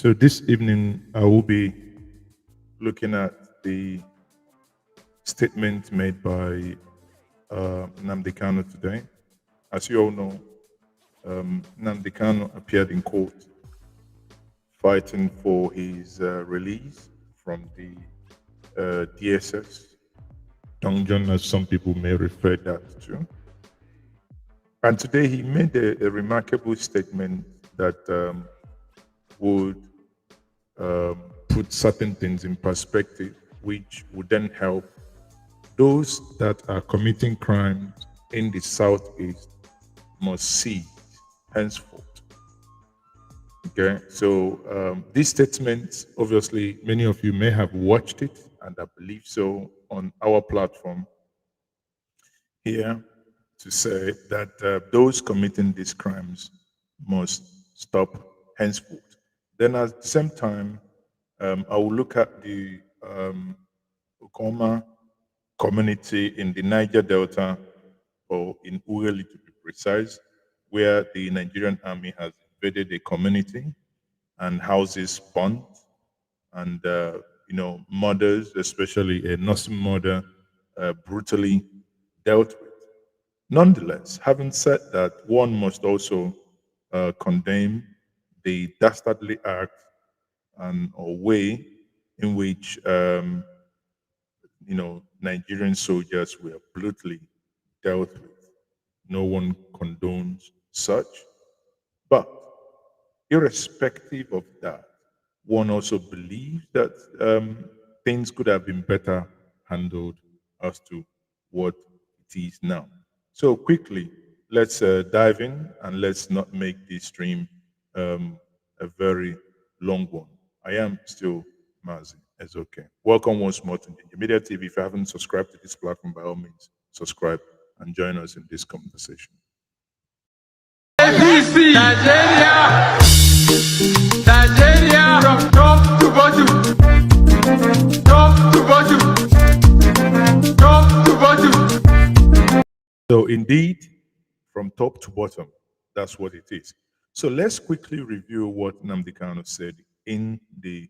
So this evening, I will be looking at the statement made by Nnamdi Kanu today. As you all know, Nnamdi Kanu appeared in court fighting for his release from the DSS dungeon, as some people may refer that to. And today he made a remarkable statement that would put certain things in perspective, which would then help those that are committing crimes in the Southeast must cease henceforth. Okay, so this statement, obviously, many of you may have watched it, and I believe so, on our platform here, to say that those committing these crimes must stop henceforth. Then at the same time, I will look at the Okuoma community in the Niger Delta, or in Ughelli to be precise, where the Nigerian army has invaded a community and houses burnt, and murders, especially a nursing murder, brutally dealt with. Nonetheless, having said that, one must also condemn the dastardly act or way in which Nigerian soldiers were brutally dealt with. No one condones such. But irrespective of that, one also believes that things could have been better handled as to what it is now. So quickly, let's dive in, and let's not make this stream a very long one. I am still Mazi. It's okay. Welcome once more to Njenje Media TV. If you haven't subscribed to this platform, by all means, subscribe and join us in this conversation. ABC, Nigeria, from top to bottom, top to bottom, top to bottom. So indeed, from top to bottom, that's what it is. So let's quickly review what Nnamdi Kanu said in the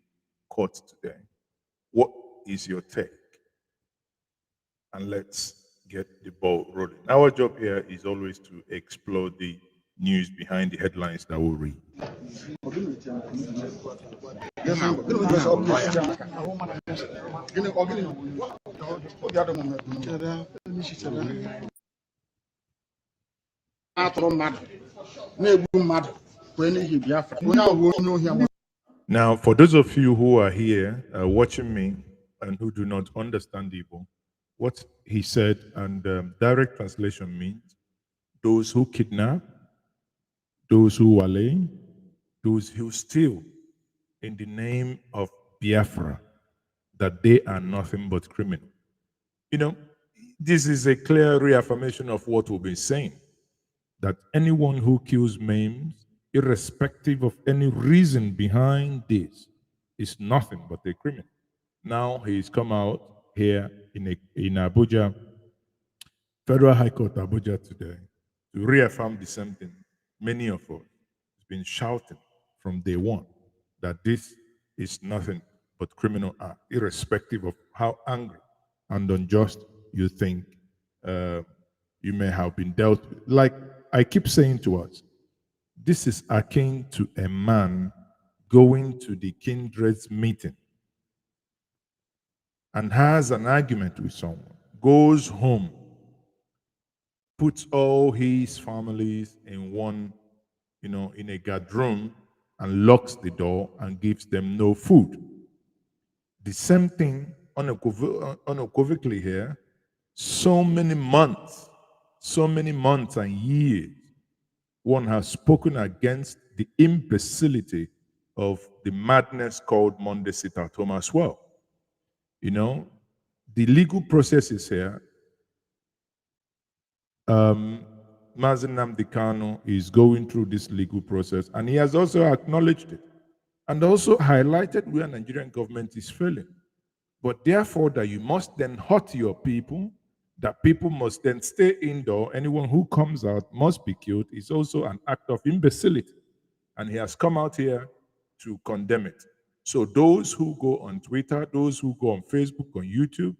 court today. What is your take? And let's get the ball rolling. Our job here is always to explore the news behind the headlines that we read. Now, for those of you who are here watching me and who do not understand Igbo, what he said, and direct translation means those who kidnap, those who wale, those who steal in the name of Biafra, that they are nothing but criminal. You know, this is a clear reaffirmation of what we've been saying, that anyone who kills, maims, irrespective of any reason behind this, is nothing but a criminal. Now he's come out here in Abuja, Federal High Court Abuja today, to reaffirm the same thing. Many of us have been shouting from day one that this is nothing but criminal act, irrespective of how angry and unjust you think you may have been dealt with. Like I keep saying to us, this is akin to a man going to the kindred's meeting and has an argument with someone, goes home, puts all his families in one, in a guard room, and locks the door and gives them no food. The same thing unequivocally here, so many months and years, one has spoken against the imbecility of the madness called Monday sit at home as well. The legal process is here. Mazi Nnamdi Kanu is going through this legal process, and he has also acknowledged it and also highlighted where Nigerian government is failing. But therefore, that you must then hurt your people, that people must then stay indoor, anyone who comes out must be killed, is also an act of imbecility. And he has come out here to condemn it. So those who go on Twitter, those who go on Facebook, on YouTube,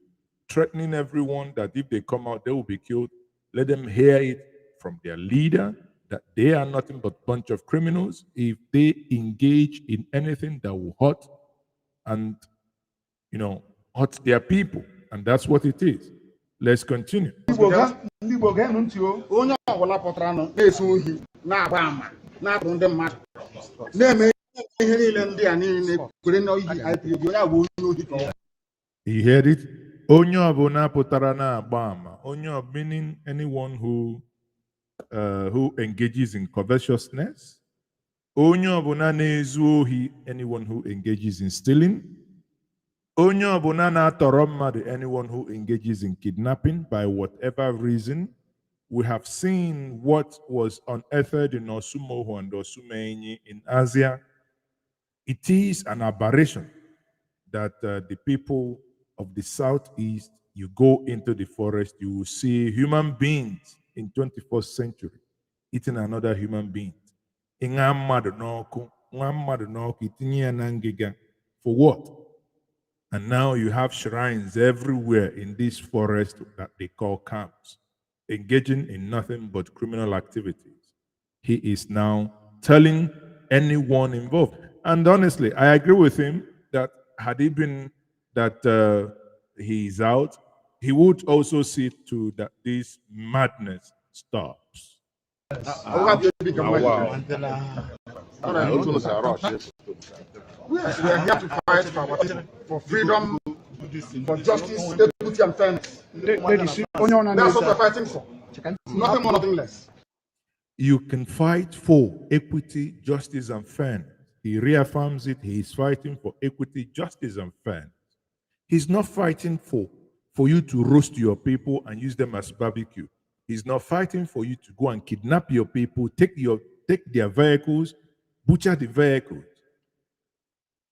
threatening everyone that if they come out, they will be killed, let them hear it from their leader that they are nothing but a bunch of criminals if they engage in anything that will hurt and, hurt their people. And that's what it is. Let's continue. He heard it. Onyo abuna putara na abama. Onyo meaning anyone who engages in covetousness. Onyo abuna nezu ohi, anyone who engages in stealing. Onyo abuna na toromma, anyone who engages in kidnapping by whatever reason. We have seen what was unearthed in Osumoho and Osumenyi in Asia. It is an aberration that the people of the Southeast, you go into the forest, you will see human beings in 21st century eating another human being. For what? And now you have shrines everywhere in this forest that they call camps, engaging in nothing but criminal activities. He is now telling anyone involved. And honestly, I agree with him that had he been that he's out, he would also see to that this madness stops. We are here to fight for freedom, for justice, equity, and fairness. That's what we're fighting for. Nothing more, nothing less. You can fight for equity, justice, and fairness. He reaffirms it. He is fighting for equity, justice, and fairness. He's not fighting for you to roast your people and use them as barbecue. He's not fighting for you to go and kidnap your people, take their vehicles, butcher the vehicles.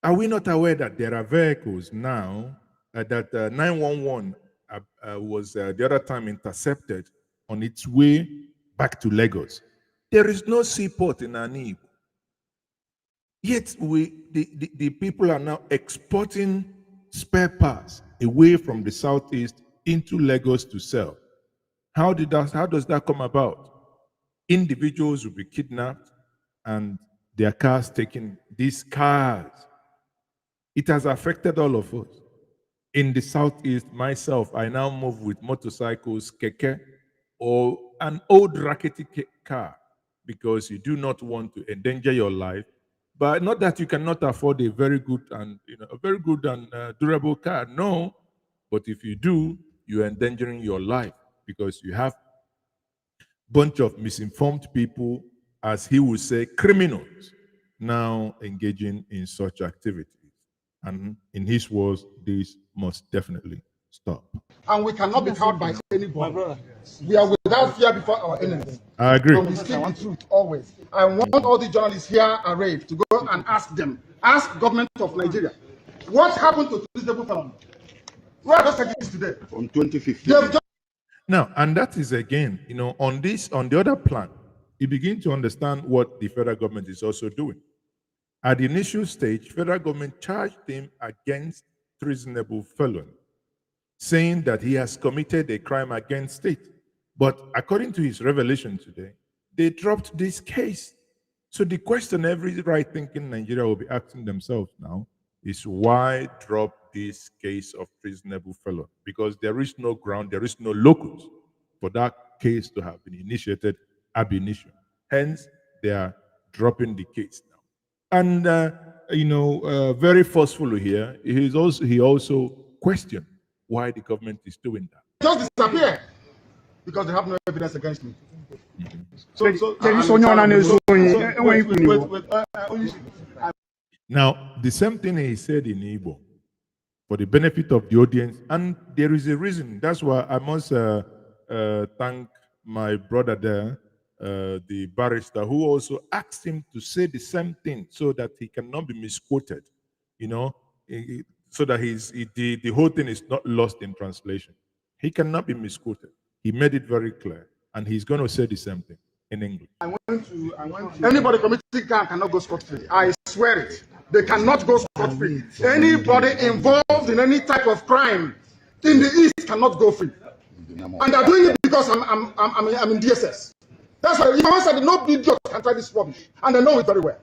Are we not aware that there are vehicles now that 911 was the other time intercepted on its way back to Lagos? There is no seaport in Anib. Yet the people are now exporting spare parts away from the Southeast into Lagos to sell. How does that come about? Individuals will be kidnapped and their cars taken. These cars, it has affected all of us. In the Southeast, myself, I now move with motorcycles, keke, or an old rackety car because you do not want to endanger your life. But not that you cannot afford a very good and durable car. No, but if you do, you are endangering your life because you have a bunch of misinformed people, as he would say, criminals, now engaging in such activities. And in his words, this must definitely stop. And we cannot be cowed by anybody. We are without fear before our enemies. I agree. And we speak the truth always. I want all the journalists here arrayed to go and ask government of Nigeria, what happened to reasonable felon? Where are those today? From 2015. Now, and that is again, on the other plan, you begin to understand what the federal government is also doing. At the initial stage, federal government charged him against treasonable felon, saying that he has committed a crime against state. But according to his revelation today, they dropped this case. So the question every right-thinking Nigeria will be asking themselves now is why drop this case of treasonable felon? Because there is no ground, there is no locus for that case to have been initiated ab initio. Hence, they are dropping the case now. And very forcefully here, he also questioned why the government is doing that. Just disappear because they have no evidence against me. Now, the same thing he said in Igbo, for the benefit of the audience, and there is a reason. That's why I must thank my brother there, the barrister, who also asked him to say the same thing so that he cannot be misquoted, so that the whole thing is not lost in translation. He cannot be misquoted. He made it very clear, and he's going to say the same thing in English. Anybody committing crime cannot go scot-free. I swear it. They cannot go scot-free. Anybody involved in any type of crime in the East cannot go free. And they're doing it because I'm in DSS. That's why I said no idiot can try this rubbish. And they know it very well.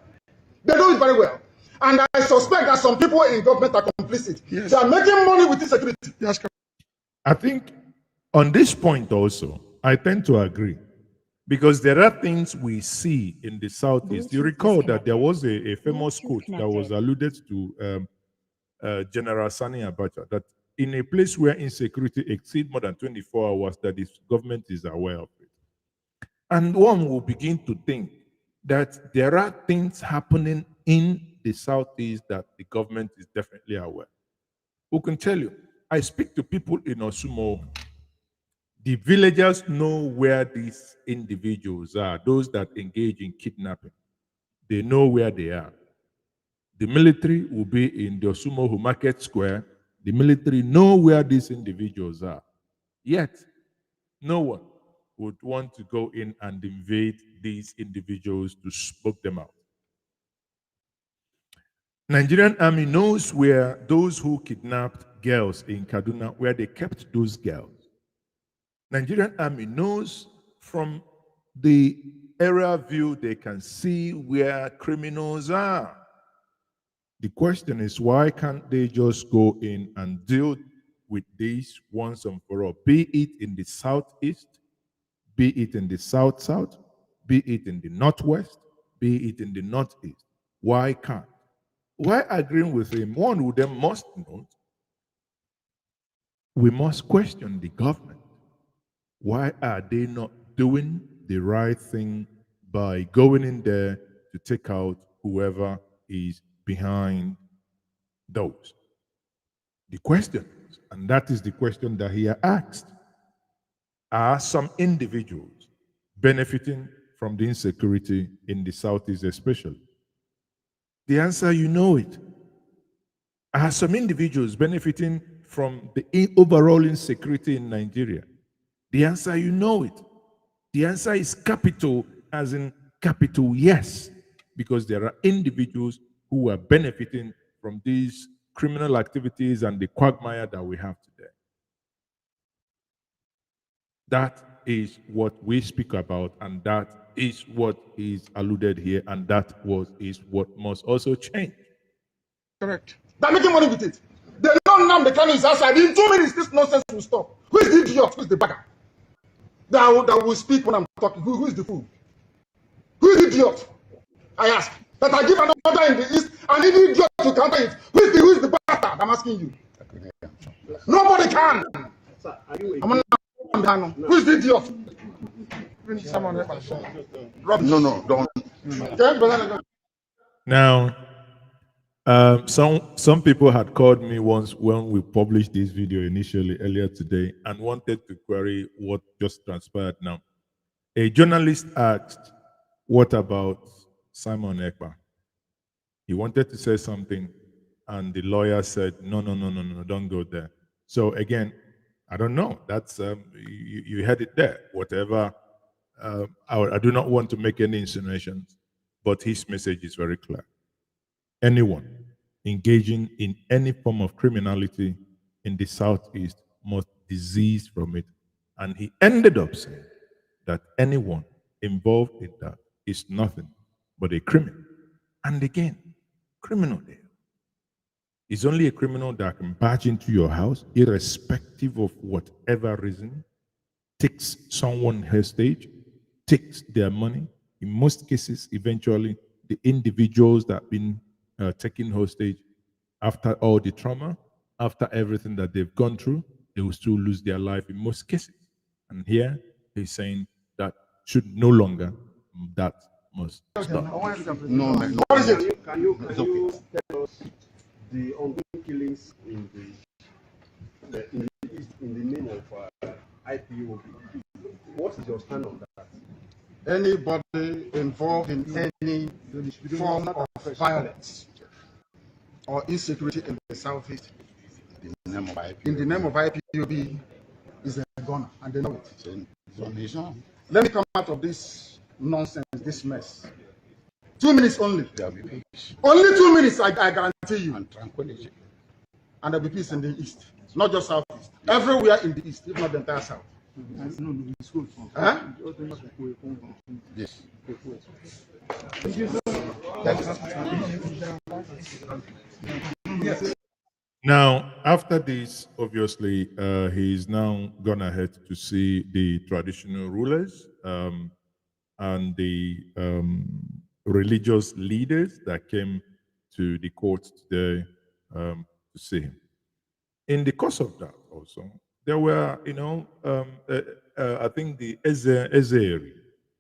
They know it very well. And I suspect that some people in government are complicit. Yes. They are making money with insecurity. Yes. I think on this point also, I tend to agree. Because there are things we see in the Southeast. You recall that there was a famous quote that was alluded to General Sani Abacha, that in a place where insecurity exceeds more than 24 hours, that this government is aware of it. And one will begin to think that there are things happening in the Southeast that the government is definitely aware. Who can tell you? I speak to people in Osumo. The villagers know where these individuals are, those that engage in kidnapping. They know where they are. The military will be in the Osumohu Market Square. The military know where these individuals are. Yet, no one would want to go in and invade these individuals to smoke them out. Nigerian army knows where those who kidnapped girls in Kaduna, where they kept those girls. Nigerian army knows from the aerial view they can see where criminals are. The question is, why can't they just go in and deal with this once and for all? Be it in the Southeast, be it in the South-South, be it in the Northwest, be it in the Northeast. Why can't? Why agreeing with him? One who then must note, we must question the government. Why are they not doing the right thing by going in there to take out whoever is behind those? The question, and that is the question that he asked, are some individuals benefiting from the insecurity in the Southeast especially? The answer, you know it. Are some individuals benefiting from the overall insecurity in Nigeria? The answer, you know it. The answer is capital, as in capital, yes, because there are individuals who are benefiting from these criminal activities and the quagmire that we have today. That is what we speak about, and that is what is alluded here, and that is what must also change. Correct. They're making money with it. They know Nnamdi Kanu is outside. In 2 minutes, this nonsense will stop. Who is the idiot? Who is the bagger? That will speak when I'm talking. Who is the fool? Who is the idiot? I ask. That I give an order in the East, and any idiot to counter it. Who is the bastard? I'm asking you. Nobody can. Sir, are you Who is the idiot? No, don't. Now, some people had called me once when we published this video initially earlier today and wanted to query what just transpired now. A journalist asked, what about Simon Ekpa? He wanted to say something, and the lawyer said, no, don't go there. So again, I don't know. That's you had it there. Whatever. I do not want to make any insinuations, but his message is very clear. Anyone engaging in any form of criminality in the Southeast must cease from it. And he ended up saying that anyone involved in that is nothing but a criminal. And again, criminal there is only a criminal that can barge into your house, irrespective of whatever reason, takes someone hostage, takes their money. In most cases, eventually, the individuals that have been taken hostage, after all the trauma, after everything that they've gone through, they will still lose their life in most cases. And here, he's saying that should no longer, that must stop. No. What is it? Can you tell us the ongoing killings in the name of IPOB? What is your stand on that? Anybody involved in any form of violence or insecurity in the Southeast, In the name of IPOB, is a gunner, and they know it. nation. Let me come out of this nonsense, this mess. 2 minutes only. There will be peace Only 2 minutes, I guarantee you. and tranquility. And there will be peace in the East, not just Southeast. Everywhere in the East, if not the entire South. Huh? Yes. Now, after this, obviously, he's now gone ahead to see the traditional rulers and the religious leaders that came to the court today to see him. In the course of that, also, there were, I think the Ezeri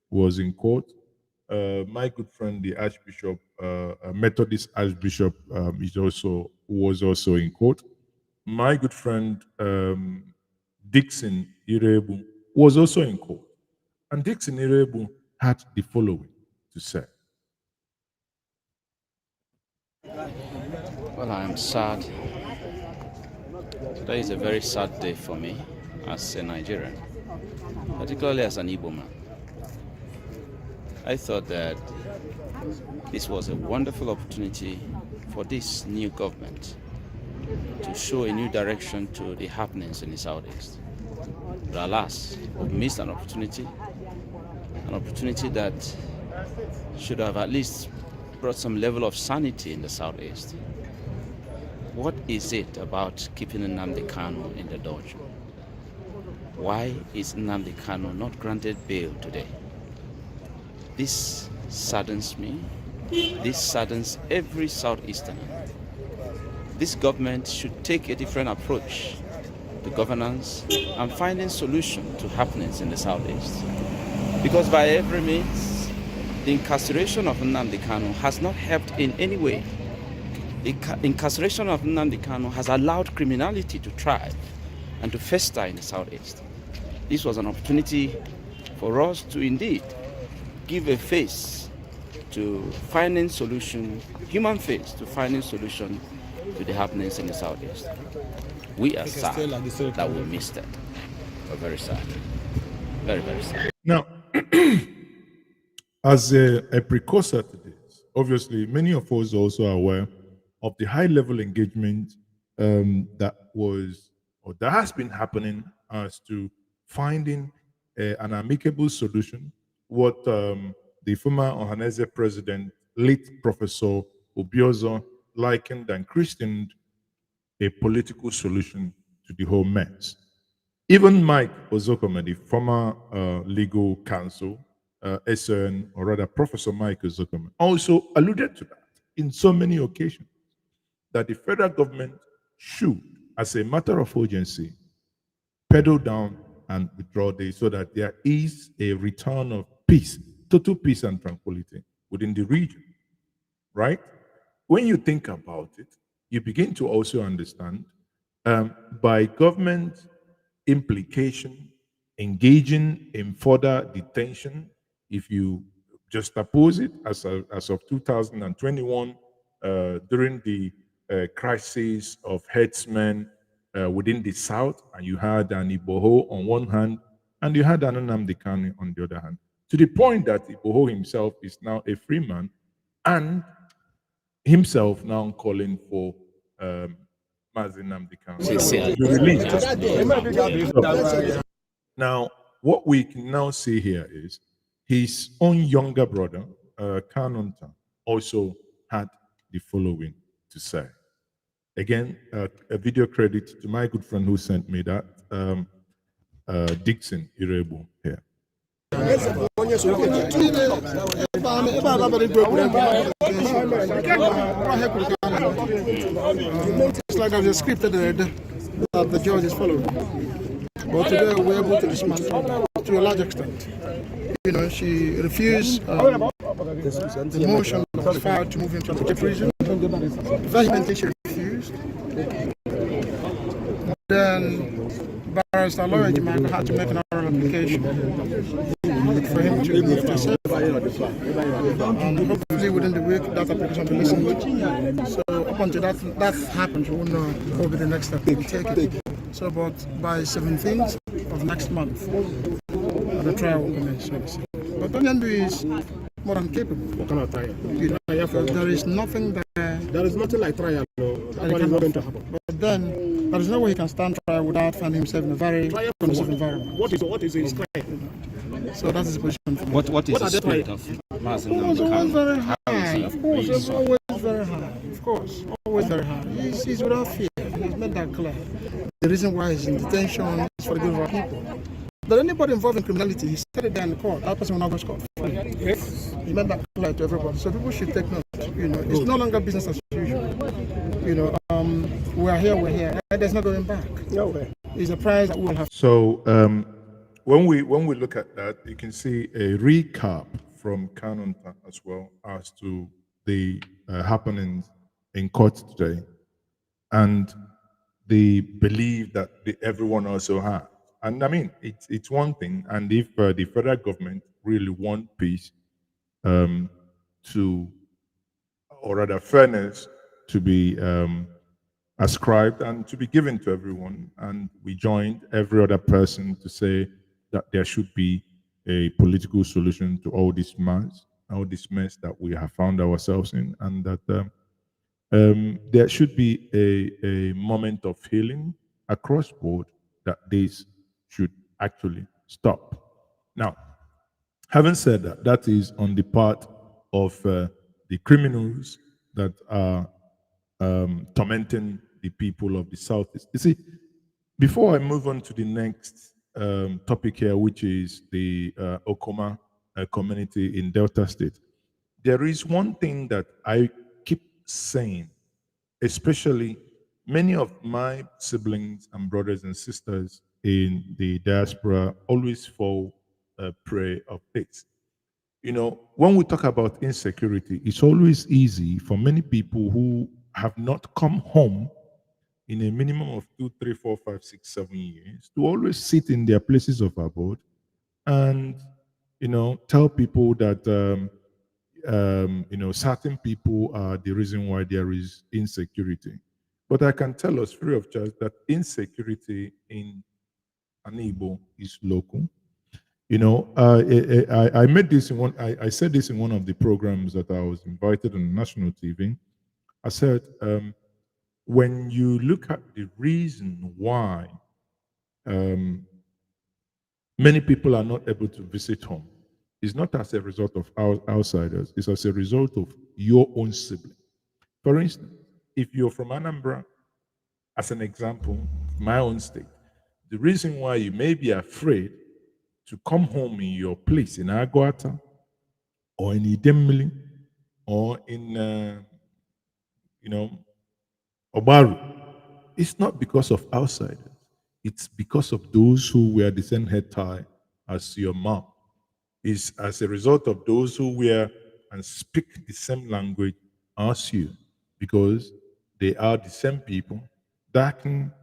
was in court. My good friend, the Archbishop, Methodist Archbishop, was also in court. My good friend Dixon Irebu was also in court, and Dixon Irebu had the following to say. Well, I am sad. Today is a very sad day for me as a Nigerian, particularly as an Igbo man. I thought that this was a wonderful opportunity for this new government to show a new direction to the happenings in the Southeast. But alas, we've missed an opportunity that should have at least brought some level of sanity in the Southeast. What is it about keeping Nnamdi Kanu in the dungeon? Why is Nnamdi Kanu not granted bail today? This saddens me. This saddens every Southeasterner. This government should take a different approach to governance and finding solutions to happenings in the Southeast. Because by every means, the incarceration of Nnamdi Kanu has not helped in any way. The incarceration of Nnamdi Kanu has allowed criminality to thrive and to fester in the Southeast. This was an opportunity for us to indeed give a face to finding solution, human face to finding solution to the happenings in the Southeast. We are sad that we missed it. We're very sad. Very, very sad. Now, as a precursor to this, obviously, many of us also are aware of the high-level engagement that was or that has been happening as to finding an amicable solution. What the former Ohaneze president, late Professor Obiozo, likened and christened a political solution to the whole mess. Even Mike Okuoma, the former legal counsel, SN, or rather Professor Mike Okuoma, also alluded to that in so many occasions, that the federal government should, as a matter of urgency, pedal down and withdraw this so that there is a return of peace, total peace and tranquility within the region, right? When you think about it, you begin to also understand by government implication, engaging in further detention, if you just oppose it as of 2021, during the crisis of herdsmen within the South, and you had an Iboho on one hand, and you had an Nnamdi Kanu on the other hand, to the point that Iboho himself is now a free man, and himself now calling for Mazi Nnamdi Kanu to be released. Now, what we can now see here is his own younger brother, Kanunta, also had the following to say. Again, a video credit to my good friend who sent me that, Dixon Irebu here. It's like there's a script that the judge is following. But today we're able to dismantle that to a large extent. You know, she refused the motion that was filed to move him to prison. Vehemently she refused. Then Barrister Lawyer Jimaka had to make an oral application for him to move to safe. And hopefully within the week that application will be listened to. So up until that happens, we will know what will be the next step we take. So but by 17th of next month, the trial will commence. But Onyandu is more than capable. What kind of trial? There is nothing there. There is nothing like trial. No, that is not going to happen. But then there is no way he can stand trial without finding himself in a very conducive environment. What is his trial? So that is the position for me. What is the spirit of Mazen It's Nnamdi always very Kanu? high. Of course, it's always very high. Of course, always very high. He's without fear. He's made that clear. The reason why he's in detention is for the good of our people. That anybody involved in criminality, he said it there in the court, that person will not go scot free. Yes. He made that clear to everybody. So people should take note. It's no longer business as usual. We're here. And there's no going back. No way. It's a prize that we will have. So when we look at that, you can see a recap from Kanu as well as to the happenings in court today, and the belief that everyone also has. And I mean, it's one thing, and if the federal government really want peace, or rather fairness, to be ascribed and to be given to everyone, and we joined every other person to say that there should be a political solution to all this mess that we have found ourselves in, and that there should be a moment of healing across board, that this should actually stop. Now, having said that, that is on the part of the criminals that are tormenting the people of the Southeast. You see, before I move on to the next topic here, which is the Okuoma community in Delta State, there is one thing that I keep saying, especially many of my siblings and brothers and sisters in the diaspora always fall prey of this. When we talk about insecurity, it's always easy for many people who have not come home in a minimum of 2, 3, 4, 5, 6, 7 years to always sit in their places of abode and tell people that certain people are the reason why there is insecurity. But I can tell us free of charge that insecurity in an Igbo is local. I made this in one. I said this in one of the programs that I was invited on national TV. I said, when you look at the reason why many people are not able to visit home, it's not as a result of outsiders. It's as a result of your own sibling. For instance, if you're from Anambra, as an example, my own state, the reason why you may be afraid to come home in your place in Aguata or in Idemili or in, Obaru, it's not because of outsiders. It's because of those who wear the same head tie as your mom. It's as a result of those who wear and speak the same language as you, because they are the same people that can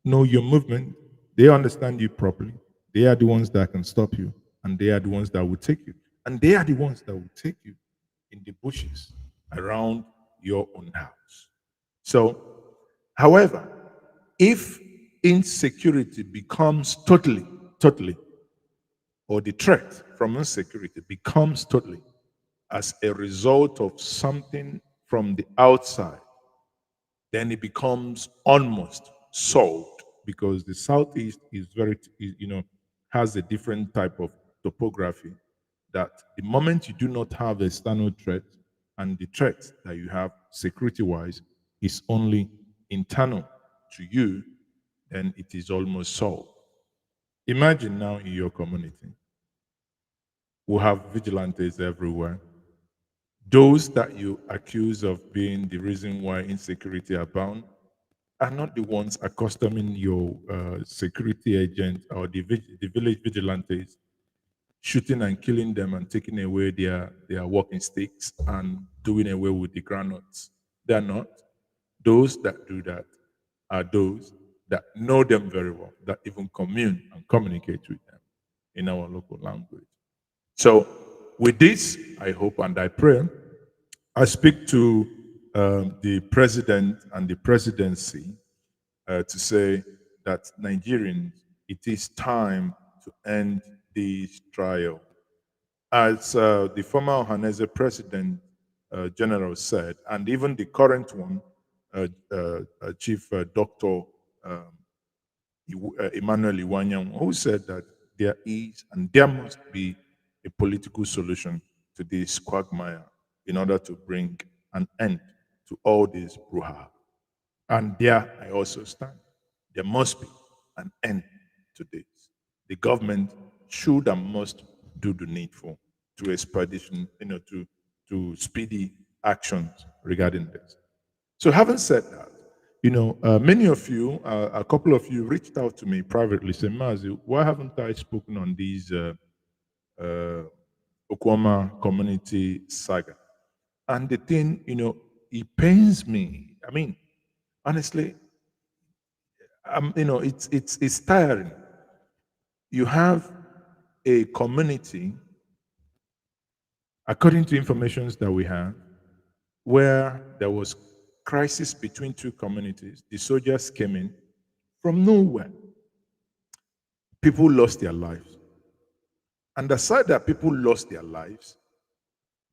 know your movement. They understand you properly. They are the ones that can stop you, and they are the ones that will take you. And they are the ones that will take you in the bushes around your own house. So, however, if insecurity becomes totally, or the threat from insecurity becomes totally as a result of something from the outside, then it becomes almost solved, because the Southeast is has a different type of topography, that the moment you do not have external threat, and the threat that you have security-wise is only internal to you, then it is almost solved. Imagine now in your community, we have vigilantes everywhere. Those that you accuse of being the reason why insecurity abound are not the ones accustoming your security agent or the village vigilantes, shooting and killing them and taking away their walking sticks and doing away with the granules. They are not. Those that do that are those that know them very well, that even commune and communicate with them in our local language. So with this, I hope and I pray, I speak to the president and the presidency to say that Nigerians, it is time to end this trial. As the former Ohanese President General said, and even the current one, Chief Dr. Emmanuel Iwanyang, who said that there is and there must be a political solution to this quagmire in order to bring an end to all this brouhaha. And there I also stand. There must be an end to this. The government should and must do the needful to expedition, to speedy actions regarding this. So having said that, many of you, a couple of you reached out to me privately, saying, Mazi, why haven't I spoken on these Okuama community saga? And the thing, it pains me. I mean, honestly, it's tiring. You have a community, according to information that we have, where there was crisis between two communities. The soldiers came in from nowhere. People lost their lives. And aside that people lost their lives,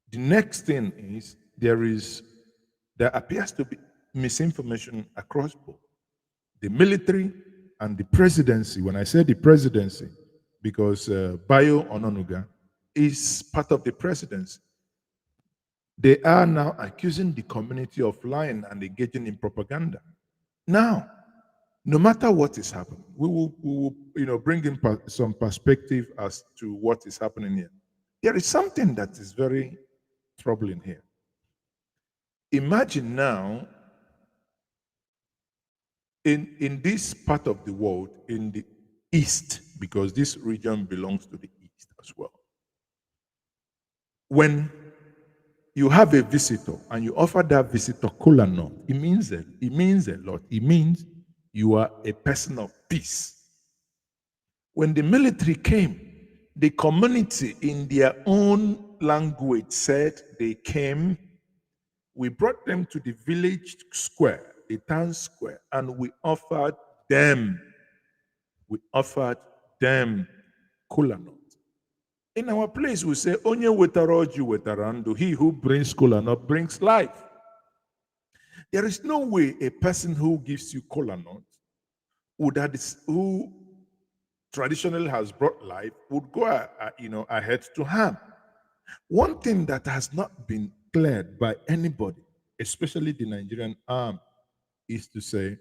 the next thing is there appears to be misinformation across board. The military and the presidency, when I say the presidency, because Bayo Ononuga is part of the presidency, they are now accusing the community of lying and engaging in propaganda. Now, no matter what is happening, we will bring in some perspective as to what is happening here. There is something that is very troubling here. Imagine now, in this part of the world, in the East, because this region belongs to the East as well, when you have a visitor and you offer that visitor kola nut, it means a lot. It means you are a person of peace. When the military came, the community in their own language said they came. We brought them to the village square, the town square, and we offered them kola nut. In our place, we say, Onye wetara oji wetara ndu. He who brings kola nut brings life. There is no way a person who gives you kola nut, who traditionally has brought life, would go ahead to harm. One thing that has not been cleared by anybody, especially the Nigerian arm, is to say,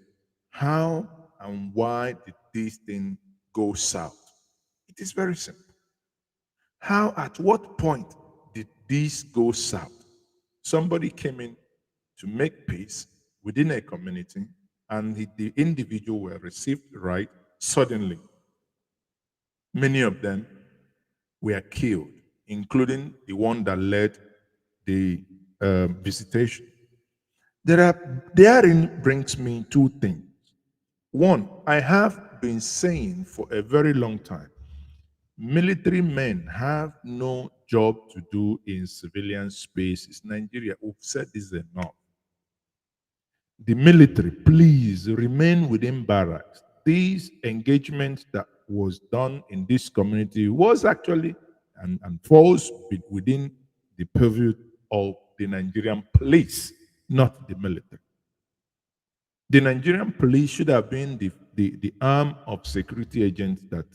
how and why did this thing go south? It is very simple. At what point did this go south? Somebody came in to make peace within a community, and the individual were received right suddenly. Many of them were killed, including the one that led the visitation. Therein brings me two things. One, I have been saying for a very long time, military men have no job to do in civilian spaces. Nigeria, we've said this enough. The military, please remain within barracks. These engagements that was done in this community was actually and falls within the purview of the Nigerian police, not the military. The Nigerian police should have been the arm of security agents that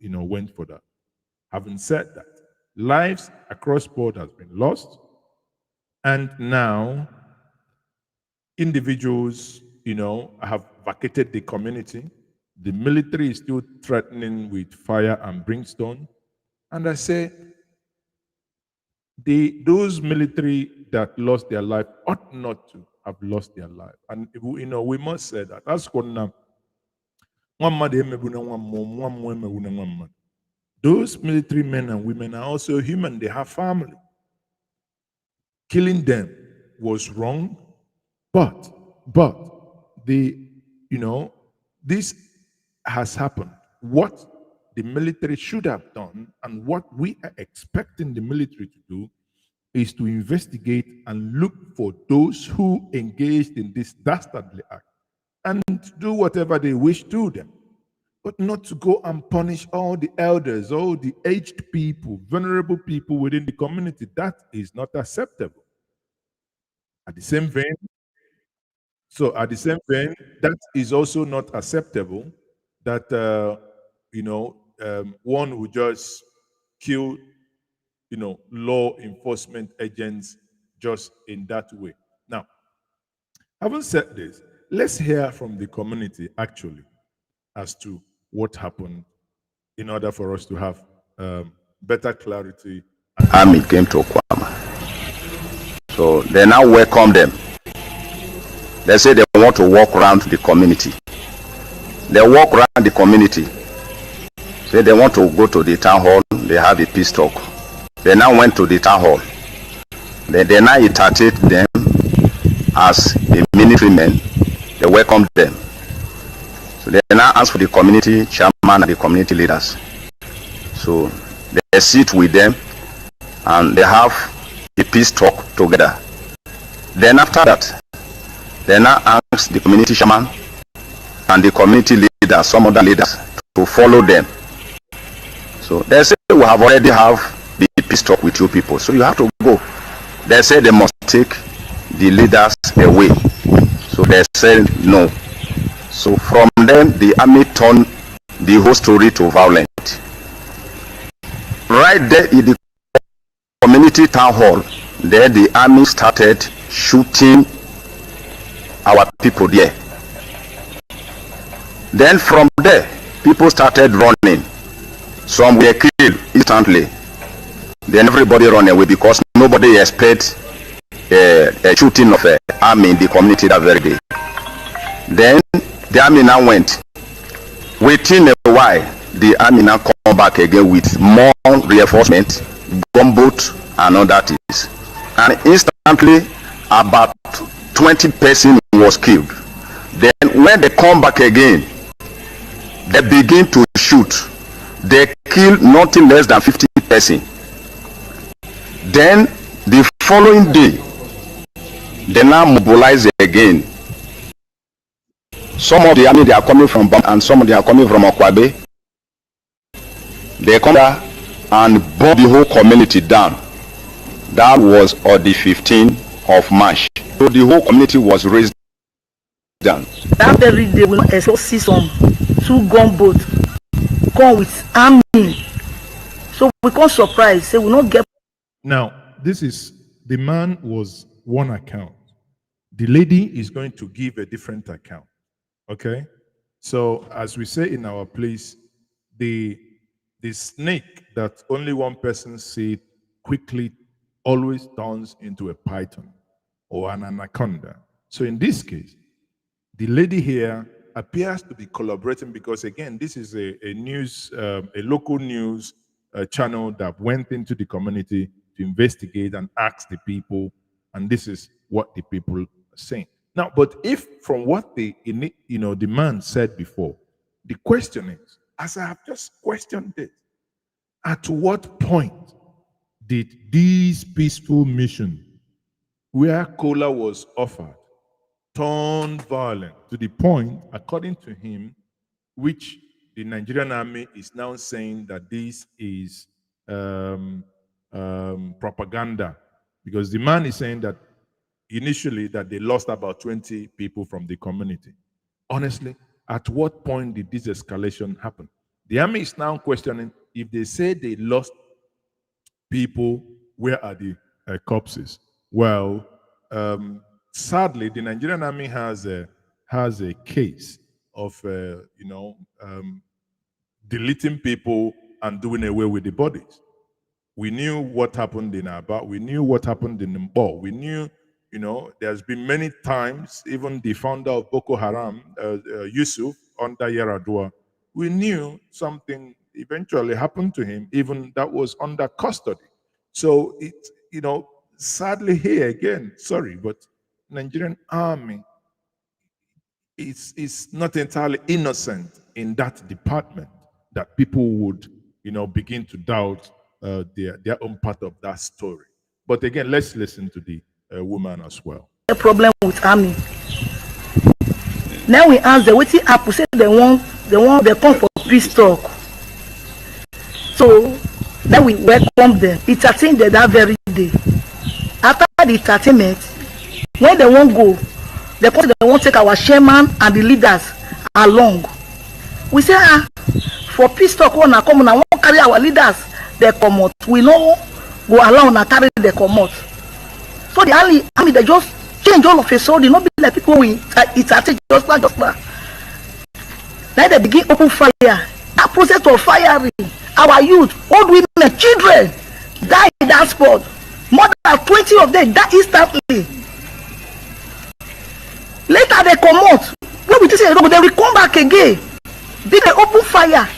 went for that. Having said that, lives across board has been lost, and now individuals, have vacated the community. The military is still threatening with fire and brimstone. And I say, those military that lost their life ought not to have lost their life. And we must say that. That's those military men and women are also human. They have family. Killing them was wrong, but this has happened. What the military should have done and what we are expecting the military to do is to investigate and look for those who engaged in this dastardly act and do whatever they wish to them. but not to go and punish all the elders, all the aged people, vulnerable people within the community. That is not acceptable. At the same vein, that is also not acceptable that one would just kill law enforcement agents just in that way. Now, having said this, let's hear from the community actually as to what happened in order for us to have better clarity. Army came to Okuama. So they now welcome them. They say they want to walk around the community. They walk around the community. Say they want to go to the town hall. They have a peace talk. They now went to the town hall. They now entertained them as a military men. They welcomed them. So they now ask for the community chairman and the community leaders. So they sit with them and they have a peace talk together. Then after that, they now ask the community chairman and the community leaders, some other leaders, to follow them. So they say, we have already have the peace talk with you people, so you have to go. They say they must take the leaders away. So they said no. So from them, the army turned the whole story to violent. Right there in the community town hall, there the army started shooting our people there. Then from there, people started running. Some were killed instantly. Then everybody ran away because nobody expected a shooting of an army in the community that very day. Then the army now went. Within a while, the army now come back again with more reinforcement, gunboat and all that is. And instantly, about 20 persons was killed. Then when they come back again, they begin to shoot. They killed nothing less than 50 persons. Then the following day, they now mobilize again. Some of the army, they are coming from Bam, and some of them are coming from Okwabe. They come there and burn the whole community down. That was on the 15th of March. So the whole community was raised down. That very day, we also see some 2 gunboats come with army. So we can't surprise. Say we not get. Now, this is, the man was one account. The lady is going to give a different account. Okay? So, as we say in our place, the snake that only one person sees quickly always turns into a python or an anaconda. So in this case, the lady here appears to be collaborating because, again, this is a news, a local news channel that went into the community to investigate and ask the people, and this is what the people are saying. Now, but if from what the man said before, the question is, as I have just questioned it, at what point did this peaceful mission, where cola was offered, turn violent to the point, according to him, which the Nigerian army is now saying that this is propaganda, because the man is saying that initially that they lost about 20 people from the community. Honestly, at what point did this escalation happen? The army is now questioning, if they say they lost people, where are the corpses? Well, sadly, the Nigerian army has a case of deleting people and doing away with the bodies. We knew what happened in Aba. We knew what happened in Mbo. We knew, there's been many times, even the founder of Boko Haram, Yusuf, under Yaradua, we knew something eventually happened to him, even that was under custody. So sadly here again, sorry, but Nigerian army is not entirely innocent in that department, that people would, begin to doubt their own part of that story. But again, let's listen to the woman as well. The problem with army. Now we ask them, what happen? Say they want they come for peace talk. So then we welcome them. It's attended that very day. After the entertainment, when they won't go, they won't take our chairman and the leaders along. We say, for peace talk, when I come, I won't carry our leaders, they come out. We know go along and carry they come out. So the army they just change all of a sudden, not be like people we entertain just now. Then they begin open fire. That process of firing, our youth, old women, children die in that spot. More than 20 of them die instantly. Later they come out. When we say they will come back again. Then they open fire.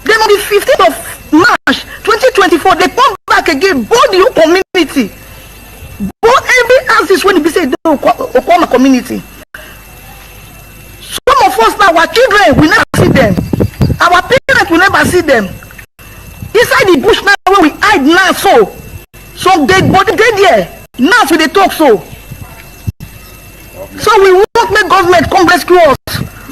Then on the 15th of March 2024, they come back again. Both the whole community. Both every axis when we say the Okuama community. Some of us now, our children, we never see them. Our parents will never see them. Inside the bush now where we hide now, so some dead body dead there. Now so they talk so. So we won't make government come rescue us.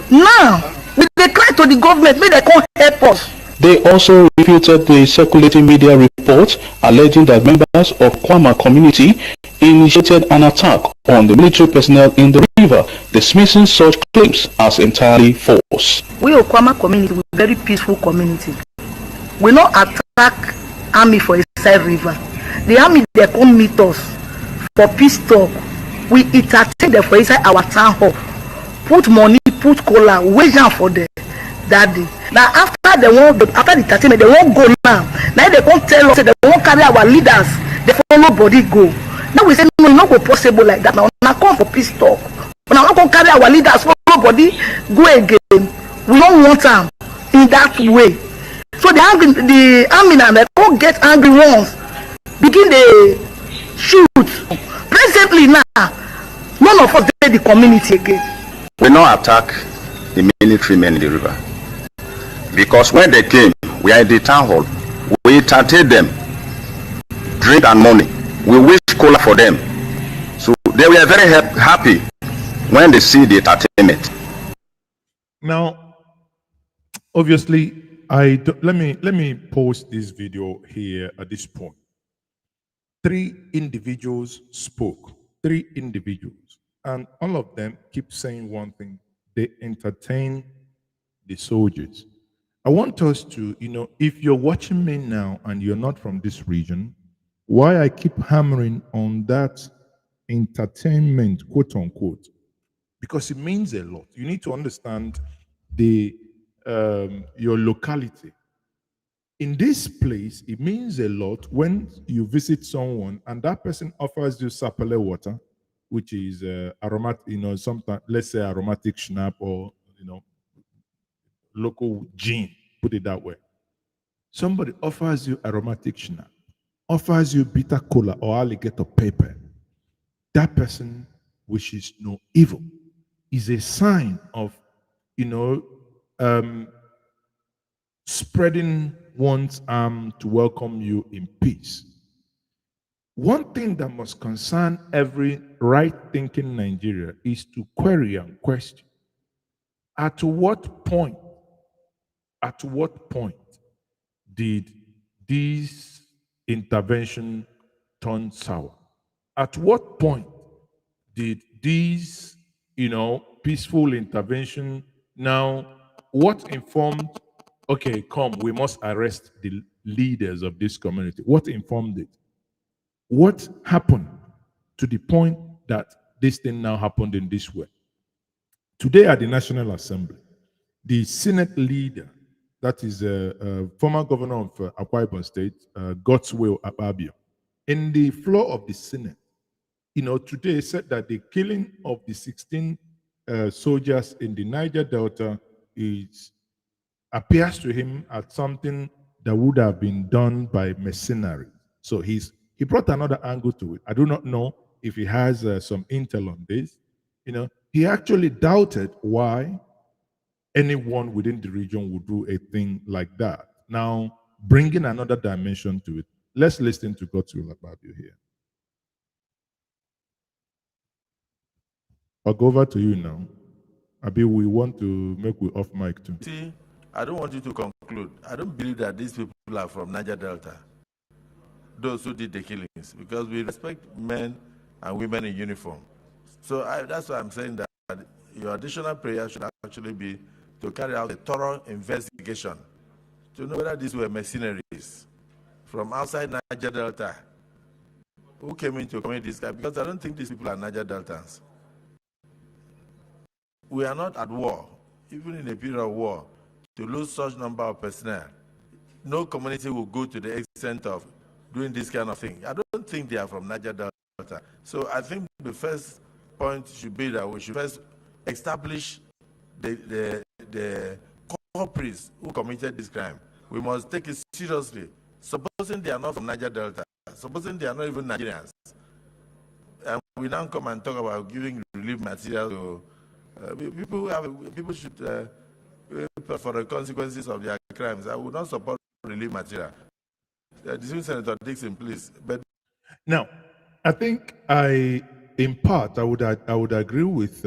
Now we they cry to the government, may they come help us. They also refuted the circulating media report alleging that members of Okuama community initiated an attack on the military personnel in the river, dismissing such claims as entirely false. We Okuama community, we very peaceful community. We not attack army for inside river. The army they come meet us for peace talk. We entertain them for inside our town hall. Put money, put cola, wage down for them that day. Now after the entertainment, they won't go now. Now they won't tell us they won't carry our leaders. They follow body go. Now we say no, it's not go possible like that. Now come for peace talk. Now not gonna carry our leaders, follow body go again. We don't want them in that way. So the army now they don't get angry ones. Begin the shoot. Presently now, none of us dey the community again. We not attack the military men in the river. Because when they came, we are in the town hall. We entertained them, drink and money. We wish cola for them. So they were very happy when they see the entertainment. Now, obviously, let me post this video here at this point. 3 individuals spoke. 3 individuals, and all of them keep saying one thing: they entertain the soldiers. I want us to, if you're watching me now and you're not from this region, why I keep hammering on that entertainment, quote unquote, because it means a lot. You need to understand your locality. In this place, it means a lot when you visit someone and that person offers you sapele water, which is aromatic, sometimes, let's say aromatic schnapp or, local gin, put it that way. Somebody offers you aromatic schnapp, offers you bitter cola or alligator pepper. That person wishes no evil. Is a sign of, spreading one's arm to welcome you in peace. One thing that must concern every right-thinking Nigeria is to query and question. At what point did this intervention turn sour? At what point did this, peaceful intervention now, what informed, okay, we must arrest the leaders of this community? What informed it? What happened to the point that this thing now happened in this way? Today at the National Assembly, the Senate leader, that is former governor of Akwa Ibom State, Godswill Akpabio, in the floor of the Senate, today said that the killing of the 16 soldiers in the Niger Delta appears to him as something that would have been done by mercenary. So he brought another angle to it. I do not know if he has some intel on this. He actually doubted why anyone within the region would do a thing like that. Now, bringing another dimension to it, let's listen to Godswill Akpabio here. I'll go over to you now. Abi, we want to make we off mic too. I don't want you to conclude. I don't believe that these people are from Niger Delta, those who did the killings, because we respect men and women in uniform. So that's why I'm saying that your additional prayer should actually be to carry out a thorough investigation to know whether these were mercenaries from outside Niger Delta who came in to commit this guy, because I don't think these people are Niger Deltans. We are not at war, even in a period of war, to lose such number of personnel. No community will go to the extent of doing this kind of thing. I don't think they are from Niger Delta. So I think the first point should be that we should first establish the culprits who committed this crime. We must take it seriously. Supposing they are not from Niger Delta, supposing they are not even Nigerians, and we now come and talk about giving relief material to people should pay for the consequences of their crimes. I would not support relief material. Senator Dixon, please. But now, I think in part, I would agree with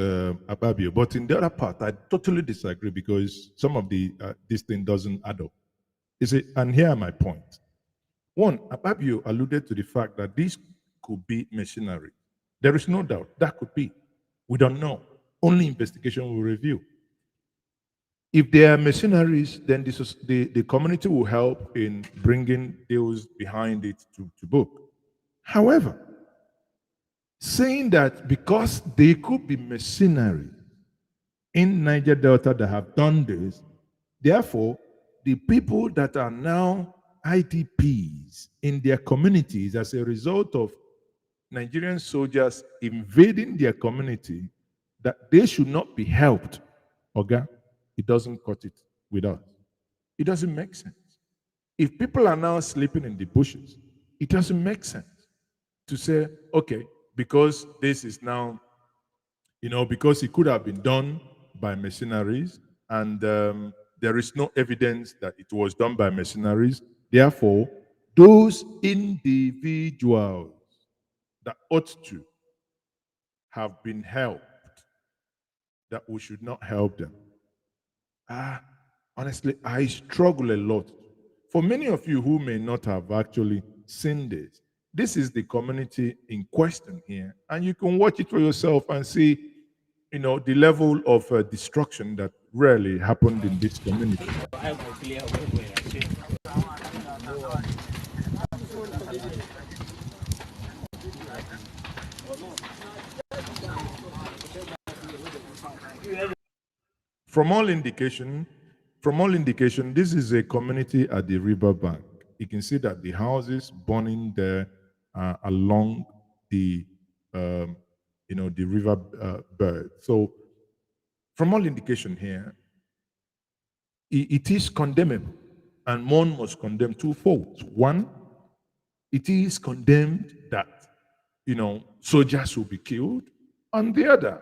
Ababio, but in the other part, I totally disagree because some of this thing doesn't add up. You see, and here are my points. One, Ababio alluded to the fact that this could be machinery. There is no doubt that could be. We don't know. Only investigation will reveal. If there are mercenaries, then the community will help in bringing those behind it to book. However, saying that because they could be mercenaries in Niger Delta that have done this, therefore, the people that are now IDPs in their communities as a result of Nigerian soldiers invading their community, that they should not be helped. Okay? It doesn't cut it with us. It doesn't make sense. If people are now sleeping in the bushes, it doesn't make sense to say, okay, because this is now, because it could have been done by mercenaries and there is no evidence that it was done by mercenaries. Therefore, those individuals that ought to have been helped, that we should not help them. Honestly, I struggle a lot. For many of you who may not have actually seen this is the community in question here, and you can watch it for yourself and see, the level of destruction that rarely happened in this community. From all indication, this is a community at the riverbank. You can see that the houses burning there along the, the river bed. So, from all indication here, it is condemnable, and one must condemn twofold. One, it is condemned that, soldiers will be killed. On the other,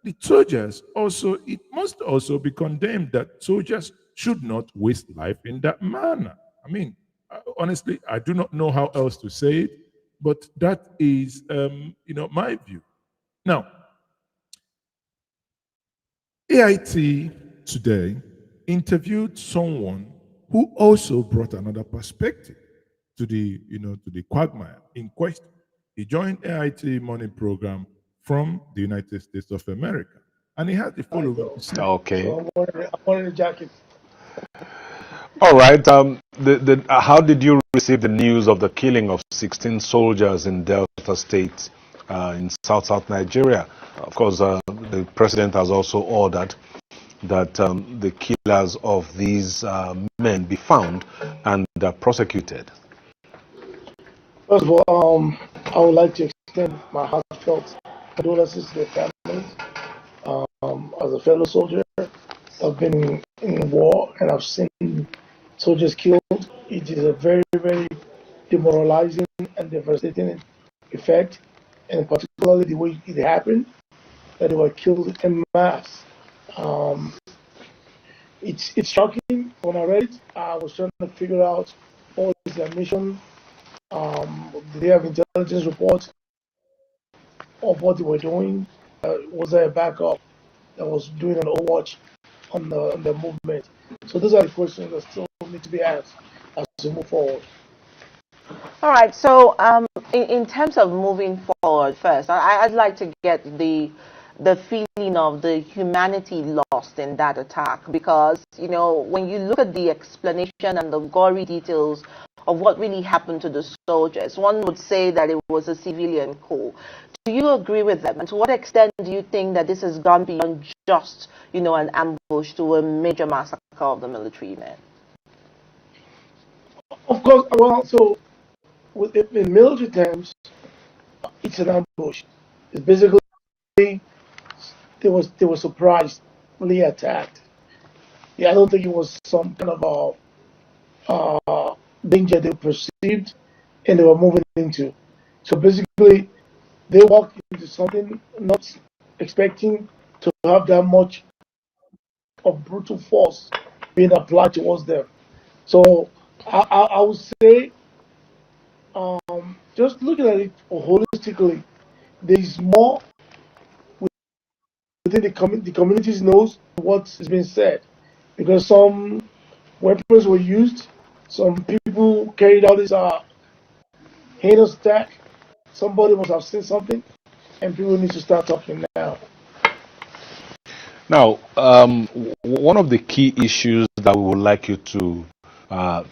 the soldiers also, it must also be condemned that soldiers should not waste life in that manner. I mean, honestly, I do not know how else to say it, but that is, my view. Now, AIT today interviewed someone who also brought another perspective to the quagmire in question. He joined AIT morning program from the United States of America, and he had the following to say. Okay. I wanted a jacket. All right. How did you receive the news of the killing of 16 soldiers in Delta State in South Nigeria? Of course, the president has also ordered that the killers of these men be found and prosecuted. First of all, I would like to extend my heartfelt condolences to their families. As a fellow soldier, I've been in war and I've seen soldiers killed. It is a very, very demoralizing and devastating effect, and particularly the way it happened, that they were killed en masse. It's shocking. When I read it, I was trying to figure out what is their mission. Did they have intelligence reports of what they were doing? Was there a backup that was doing an overwatch on the movement. So those are the questions that still need to be asked as we move forward. All right. So, in terms of moving forward, first, I'd like to get the feeling of the humanity lost in that attack, because when you look at the explanation and the gory details of what really happened to the soldiers, one would say that it was a civilian coup. Do you agree with them? And to what extent do you think that this has gone beyond just an ambush to a major massacre of the military men? Of course, well, so in military terms, it's an ambush. It's basically they were surprisingly attacked. Yeah, I don't think it was some kind of danger they perceived and they were moving into. So basically, they walked into something not expecting to have that much of brutal force being applied towards them. So I would say, just looking at it holistically, there is more within the communities knows what is being said, because some weapons were used, some people carried out this heinous attack. Somebody must have seen something, and people need to start talking now. Now, one of the key issues that we would like you to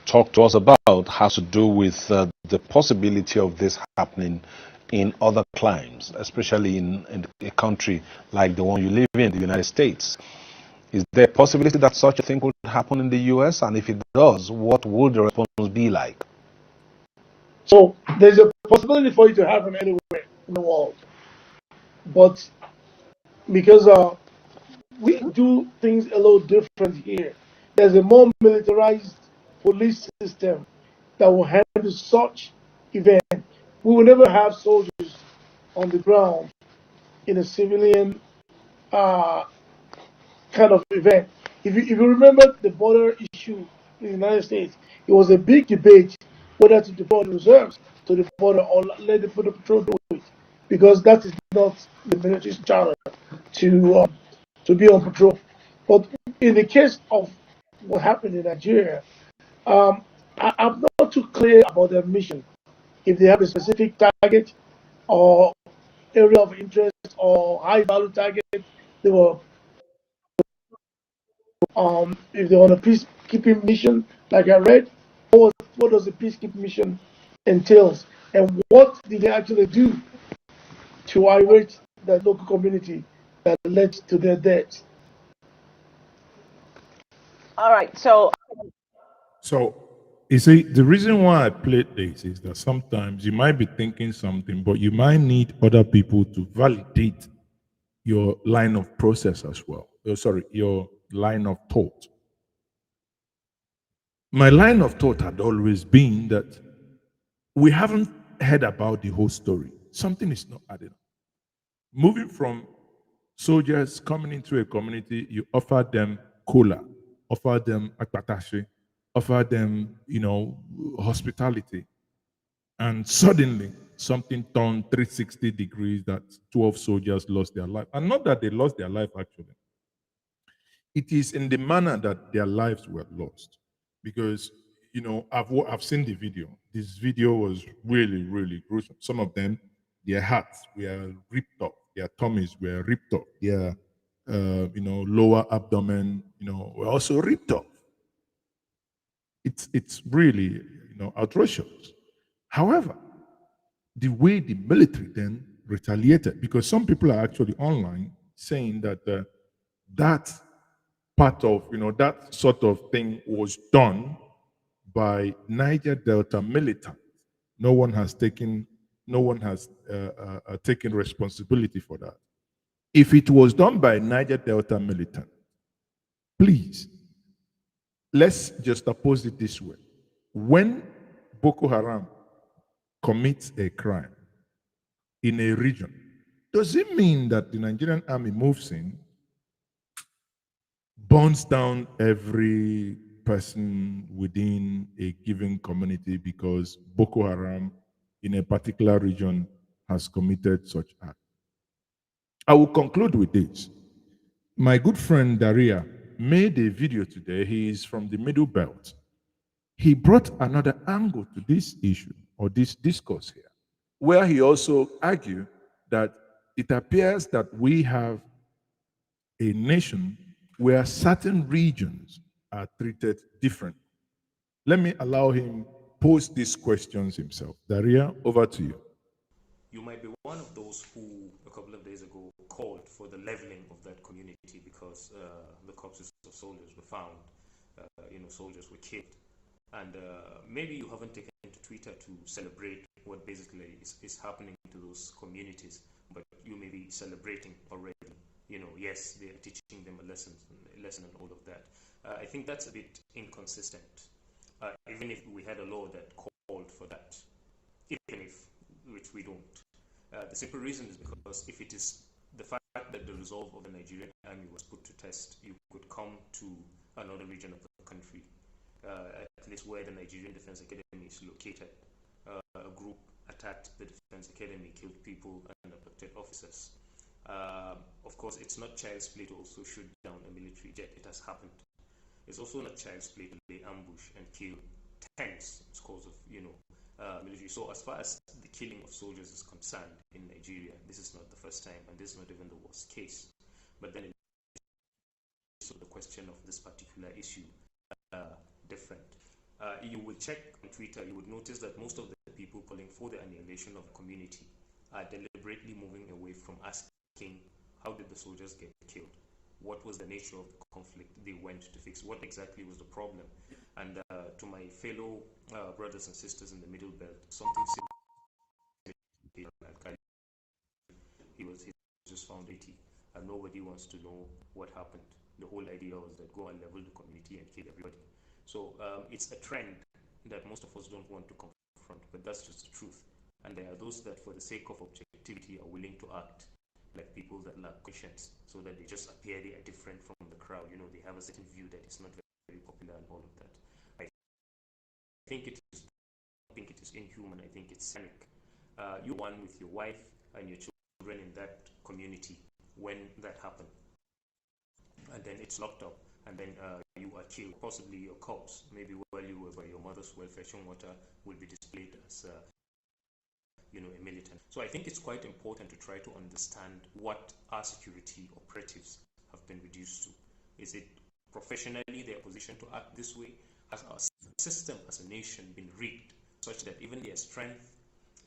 talk to us about has to do with the possibility of this happening in other climes, especially in a country like the one you live in, the United States. Is there a possibility that such a thing could happen in the US? And if it does, what would the response be like? So there's a possibility for it to happen anywhere in the world. But because we do things a little different here, there's a more militarized police system that will handle such event. We will never have soldiers on the ground in a civilian kind of event. If you remember the border issue in the United States, it was a big debate whether to deploy the reserves to the border or let the patrol do it, because that is not the military's charter to be on patrol. But in the case of what happened in Nigeria, I'm not too clear about their mission. If they have a specific target or area of interest or high value target, they were if they want a peacekeeping mission, like I read, what does the peacekeeping mission entails, and what did they actually do to irate the local community that led to their deaths? All right, so you see, the reason why I played this is that sometimes you might be thinking something, but you might need other people to validate your line of process as well. Your line of thought. My line of thought had always been that we haven't heard about the whole story. Something is not adding up. Moving from soldiers coming into a community, you offer them cola, offer them akpatashi, offer them, hospitality. And suddenly something turned 360 degrees that 12 soldiers lost their life. And not that they lost their life, actually. It is in the manner that their lives were lost. Because, I've seen the video. This video was really, really gruesome. Some of them, their hearts were ripped off. Their tummies were ripped off. Their, lower abdomen, were also ripped off. It's really, atrocious. However, the way the military then retaliated, because some people are actually online saying that that part of, that sort of thing was done by Niger Delta militants. No one has taken responsibility for that. If it was done by Niger Delta militant, please, let's just oppose it this way. When Boko Haram commits a crime in a region, does it mean that the Nigerian army moves in, burns down every person within a given community because Boko Haram in a particular region has committed such act? I will conclude with this. My good friend Daria made a video today. He is from the Middle Belt. He brought another angle to this issue or this discourse here, where he also argued that it appears that we have a nation where certain regions are treated differently. Let me allow him pose these questions himself. Daria, over to you. You might be one of those who, a couple of days ago, called for the leveling of that community because the corpses of soldiers were found, soldiers were killed. And maybe you haven't taken to Twitter to celebrate what basically is happening to those communities, but you may be celebrating already. Yes, they are teaching them a lesson and all of that. I think that's a bit inconsistent. Even if we had a law that called for that, which we don't. The simple reason is because if it is the fact that the resolve of the Nigerian army was put to test, you could come to another region of the country, at least where the Nigerian Defense Academy is located. A group attacked the Defense Academy, killed people and abducted officers. Of course, it's not child's play to also shoot down a military jet. It has happened. It's also not child's play to lay ambush and kill tens scores of military. So as far as the killing of soldiers is concerned in Nigeria, this is not the first time, and this is not even the worst case. But then so the question of this particular issue different. You will check on Twitter, you would notice that most of the people calling for the annihilation of the community are deliberately moving away from asking, how did the soldiers get killed? What was the nature of the conflict they went to fix? What exactly was the problem? And to my fellow brothers and sisters in the Middle Belt, something similar. He just found 80, and nobody wants to know what happened. The whole idea was that go and level the community and kill everybody. So it's a trend that most of us don't want to confront, but that's just the truth. And there are those that, for the sake of objectivity, are willing to act like people that lack conscience, so that they just appear they are different from the crowd. They have a certain view that is not very popular and all of that. I think it is inhuman. I think it's cynic. You're one with your wife and your children in that community when that happened, and then it's locked up, and then you are killed. Possibly your corpse, maybe while you were by your mother's well fetching water, will be displayed as a militant. So I think it's quite important to try to understand what our security operatives have been reduced to. Is it professionally their position to act this way? Has our system as a nation been rigged such that even their strength,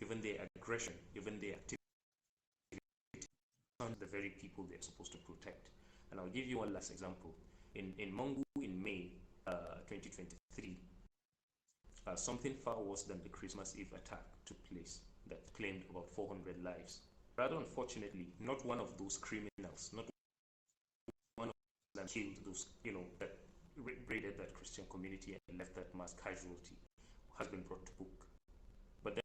even their aggression, even their activity on the very people they're supposed to protect? And I'll give you one last example. In Mungu in May 2023, something far worse than the Christmas Eve attack took place that claimed about 400 lives. Rather unfortunately, not one of those criminals, not one of them killed those, that raided that Christian community and left that mass casualty, has been brought to book. But then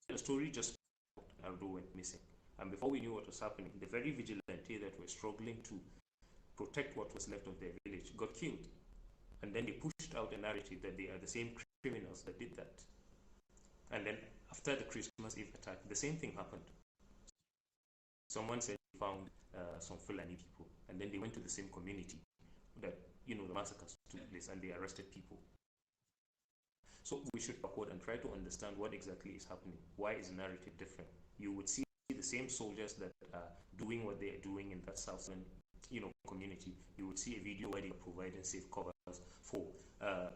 the story just went missing. And before we knew what was happening, the very vigilante that were struggling to protect what was left of their village got killed. And then they pushed out a narrative that they are the same criminals that did that. And then after the Christmas Eve attack, the same thing happened. Someone said they found some Fulani people, and then they went to the same community that the massacres took place, and they arrested people. So we should backward and try to understand what exactly is happening. Why is the narrative different? You would see the same soldiers that are doing what they are doing in that southern community. You would see a video where they are providing safe covers for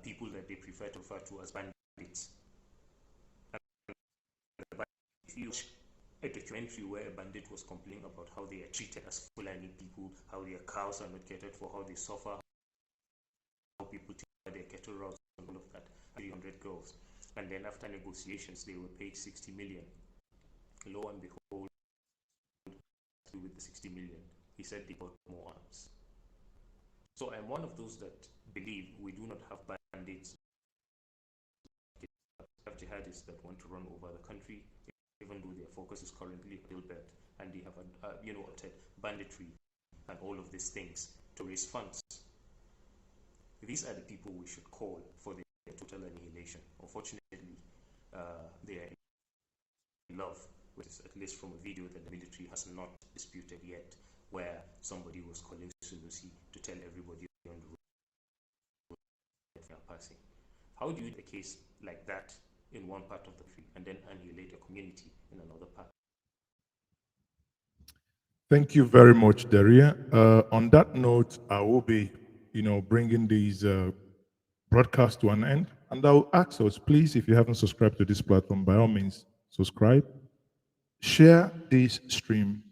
people that they prefer to refer to as bandits. If you watch a documentary where a bandit was complaining about how they are treated as Fulani people, how their cows are not catered for, how they suffer, how people take their cattle routes and all of that, 300 girls. And then after negotiations, they were paid 60 million. Lo and behold, with the 60 million, he said they got more arms. So I'm one of those that believe we do not have bandits, we have jihadists that want to run over the country, even though their focus is currently Middle Belt, and they have banditry and all of these things to raise funds. These are the people we should call for their total annihilation. Unfortunately, they are in love, which is at least from a video that the military has not disputed yet. where somebody was calling Sunusi to tell everybody on the road that they are passing. How do you do a case like that in one part of the country and then annihilate a community in another part? Thank you very much, Daria. On that note, I will be, bringing these broadcasts to an end. And I will ask us, please, if you haven't subscribed to this platform, by all means, subscribe. Share this stream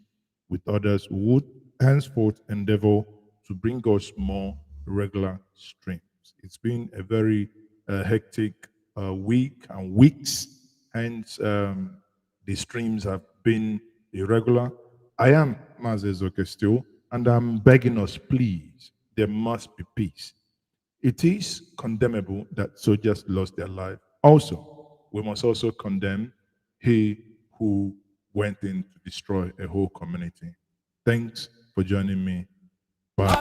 with others who would henceforth endeavor to bring us more regular streams. It's been a very hectic week and weeks, hence the streams have been irregular. I am Mazezoke still, and I'm begging us, please, there must be peace. It is condemnable that soldiers lost their life. Also, we must also condemn he who went in to destroy a whole community. Thanks for joining me. Bye.